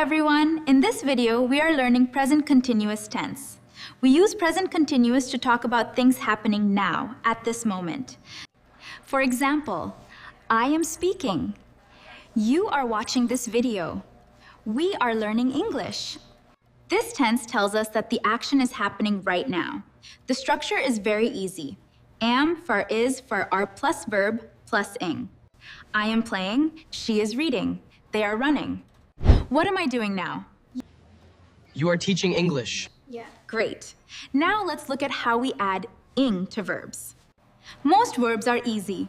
everyone! In this video, we are learning present continuous tense. We use present continuous to talk about things happening now, at this moment. For example, I am speaking. You are watching this video. We are learning English. This tense tells us that the action is happening right now. The structure is very easy. Am for is for are plus verb plus ing. I am playing, she is reading, they are running. What am I doing now? You are teaching English. Yeah. Great. Now let's look at how we add ing to verbs. Most verbs are easy.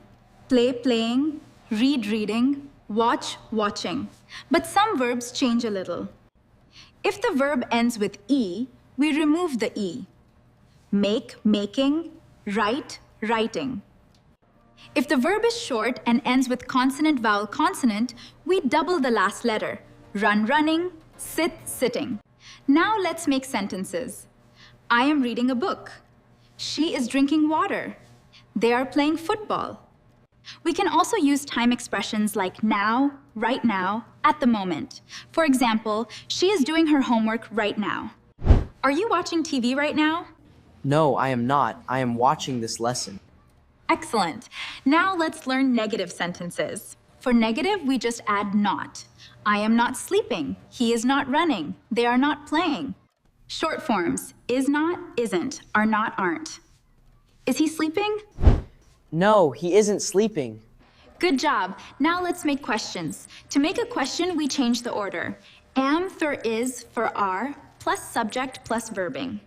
Play, playing, read, reading, watch, watching. But some verbs change a little. If the verb ends with e, we remove the e. Make, making, write, writing. If the verb is short and ends with consonant, vowel, consonant, we double the last letter. Run, running, sit, sitting. Now let's make sentences. I am reading a book. She is drinking water. They are playing football. We can also use time expressions like now, right now, at the moment. For example, she is doing her homework right now. Are you watching TV right now? No, I am not. I am watching this lesson. Excellent. Now let's learn negative sentences. For negative, we just add not. I am not sleeping. He is not running. They are not playing. Short forms, is not, isn't, are not, aren't. Is he sleeping? No, he isn't sleeping. Good job. Now let's make questions. To make a question, we change the order. Am for is for are, plus subject plus verbing.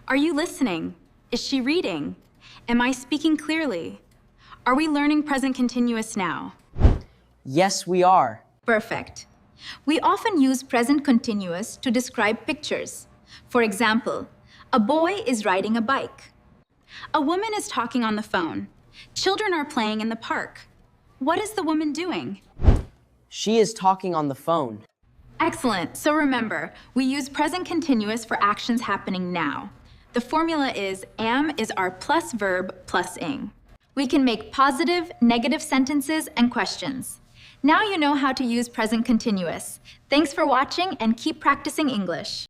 Are you listening? Is she reading? Am I speaking clearly? Are we learning present continuous now? Yes, we are. Perfect. We often use present continuous to describe pictures. For example, a boy is riding a bike. A woman is talking on the phone. Children are playing in the park. What is the woman doing? She is talking on the phone. Excellent. So remember, we use present continuous for actions happening now. The formula is am is our plus verb plus ing. We can make positive, negative sentences and questions. Now you know how to use present continuous. Thanks for watching and keep practicing English.